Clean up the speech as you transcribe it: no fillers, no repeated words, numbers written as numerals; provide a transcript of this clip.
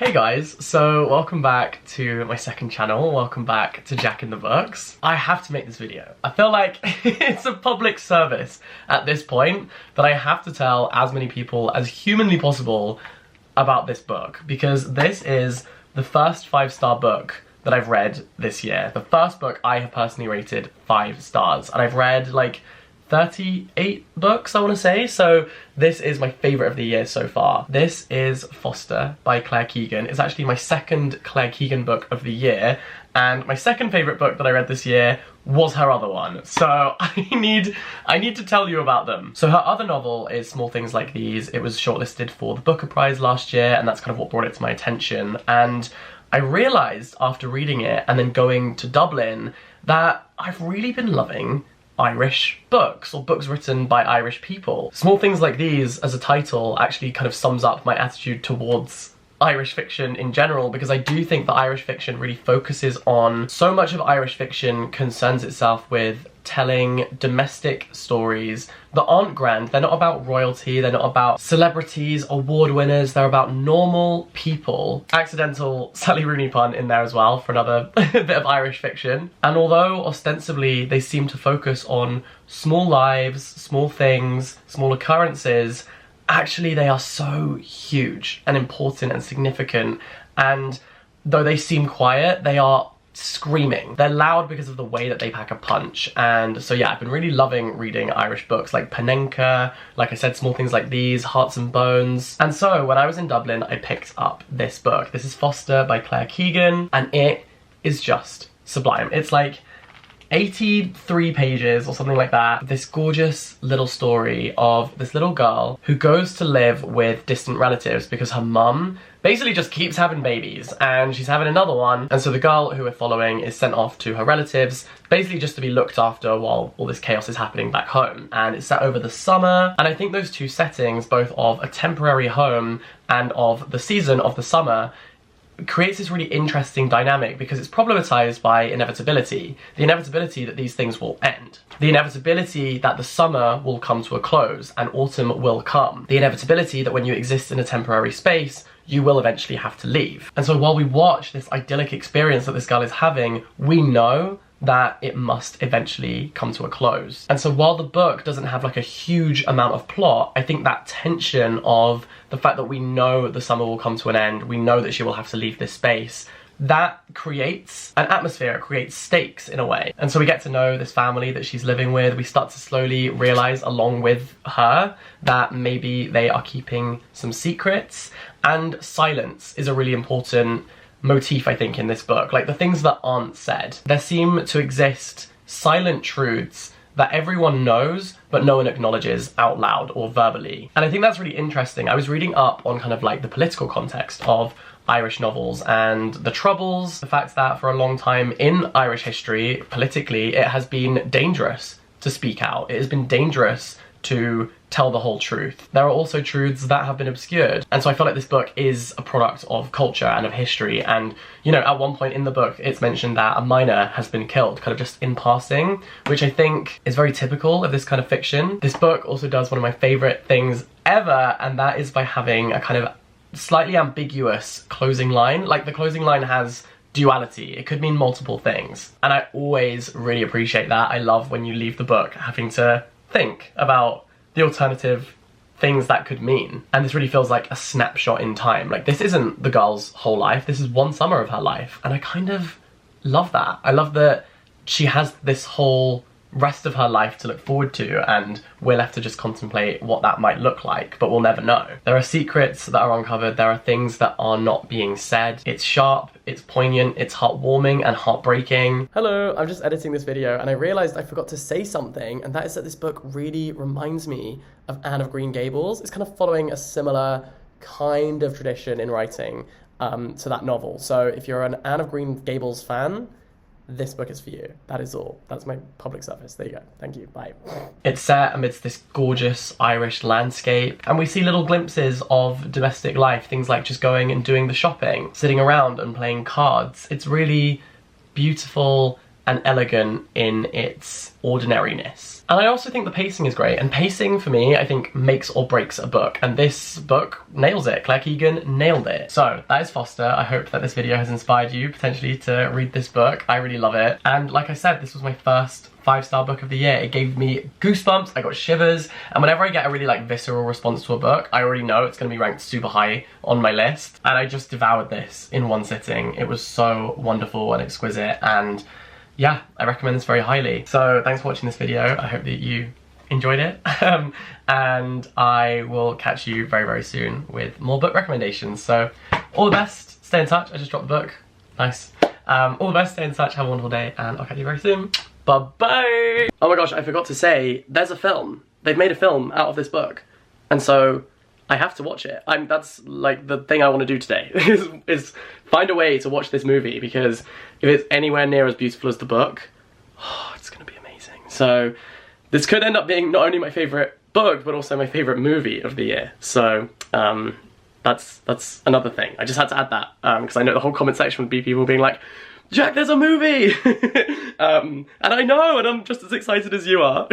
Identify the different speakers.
Speaker 1: Hey guys, so welcome back to my second channel, welcome back to Jack in the Books. I have to make this video. I feel like it's a public service at this point that I have to tell as many people as humanly possible about this book, because this is the first 5-star book that I've read this year. The first book I have personally rated 5 stars, and I've read like 38 books, I want to say, so this is my favourite of the year so far. This is Foster by Claire Keegan. It's actually my second Claire Keegan book of the year, and my second favourite book that I read this year was her other one, so I need to tell you about them. So her other novel is Small Things Like These. It was shortlisted for the Booker Prize last year, and that's kind of what brought it to my attention, and I realised after reading it and then going to Dublin that I've really been loving Irish books, or books written by Irish people. Small Things Like These as a title actually kind of sums up my attitude towards Irish fiction in general, because I do think that Irish fiction really focuses on, so much of Irish fiction concerns itself with telling domestic stories that aren't grand. They're not about royalty, they're not about celebrities, award winners, they're about normal people. Accidental Sally Rooney pun in there as well for another bit of Irish fiction. And although ostensibly they seem to focus on small lives, small things, small occurrences, actually they are so huge and important and significant, and though they seem quiet, they are screaming. They're loud because of the way that they pack a punch. And so yeah, I've been really loving reading Irish books like Panenka, like I said, Small Things Like These, Hearts and Bones. And so when I was in Dublin, I picked up this book. This is Foster by Claire Keegan, and it is just sublime. It's like 83 pages or something like that. This gorgeous little story of this little girl who goes to live with distant relatives because her mum basically just keeps having babies and she's having another one. And so the girl who we're following is sent off to her relatives, basically just to be looked after while all this chaos is happening back home. And it's set over the summer. And I think those two settings, both of a temporary home and of the season of the summer, creates this really interesting dynamic, because it's problematized by inevitability. The inevitability that these things will end. The inevitability that the summer will come to a close and autumn will come. The inevitability that when you exist in a temporary space, you will eventually have to leave. And so while we watch this idyllic experience that this girl is having, we know that it must eventually come to a close. And so while the book doesn't have like a huge amount of plot, I think that tension of the fact that we know the summer will come to an end, we know that she will have to leave this space, that creates an atmosphere, it creates stakes in a way. And so we get to know this family that she's living with. We start to slowly realise along with her that maybe they are keeping some secrets, and silence is a really important motif, I think, in this book. Like the things that aren't said. There seem to exist silent truths that everyone knows but no one acknowledges out loud or verbally. And I think that's really interesting. I was reading up on kind of like the political context of Irish novels and the Troubles, the fact that for a long time in Irish history, politically, it has been dangerous to speak out. It has been dangerous to tell the whole truth. There are also truths that have been obscured. And so I feel like this book is a product of culture and of history. And, you know, at one point in the book, it's mentioned that a miner has been killed, kind of just in passing, which I think is very typical of this kind of fiction. This book also does one of my favourite things ever, and that is by having a kind of slightly ambiguous closing line. Like the closing line has duality. It could mean multiple things. And I always really appreciate that. I love when you leave the book having to think about the alternative things that could mean. And this really feels like a snapshot in time. Like this isn't the girl's whole life, this is one summer of her life. And I kind of love that. I love that she has this whole rest of her life to look forward to, and we're left to just contemplate what that might look like, but we'll never know. There are secrets that are uncovered, there are things that are not being said. It's sharp, it's poignant, it's heartwarming and heartbreaking. Hello, I'm just editing this video and I realised I forgot to say something, and that is that this book really reminds me of Anne of Green Gables. It's kind of following a similar kind of tradition in writing to that novel. So if you're an Anne of Green Gables fan, this book is for you. That is all. That's my public service. There you go. Thank you. Bye. It's set amidst this gorgeous Irish landscape, and we see little glimpses of domestic life, things like just going and doing the shopping, sitting around and playing cards. It's really beautiful and elegant in its ordinariness. And I also think the pacing is great, and pacing for me I think makes or breaks a book, and this book nails it. Claire Keegan nailed it. So that is Foster. I hope that this video has inspired you potentially to read this book. I really love it, and like I said, this was my first 5-star book of the year. It gave me goosebumps, I got shivers, and whenever I get a really like visceral response to a book, I already know it's gonna be ranked super high on my list, and I just devoured this in one sitting. It was so wonderful and exquisite, and yeah, I recommend this very highly. So thanks for watching this video. I hope that you enjoyed it. And I will catch you very, very soon with more book recommendations. So all the best, stay in touch. I just dropped the book. Nice. All the best, stay in touch, have a wonderful day, and I'll catch you very soon. Bye-bye. Oh my gosh, I forgot to say, there's a film. They've made a film out of this book. And so I have to watch it. That's like the thing I want to do today is find a way to watch this movie, because if it's anywhere near as beautiful as the book, oh, it's gonna be amazing. So this could end up being not only my favorite book, but also my favorite movie of the year. So that's another thing. I just had to add that because I know the whole comment section would be people being like, Jack, there's a movie! And I know, and I'm just as excited as you are.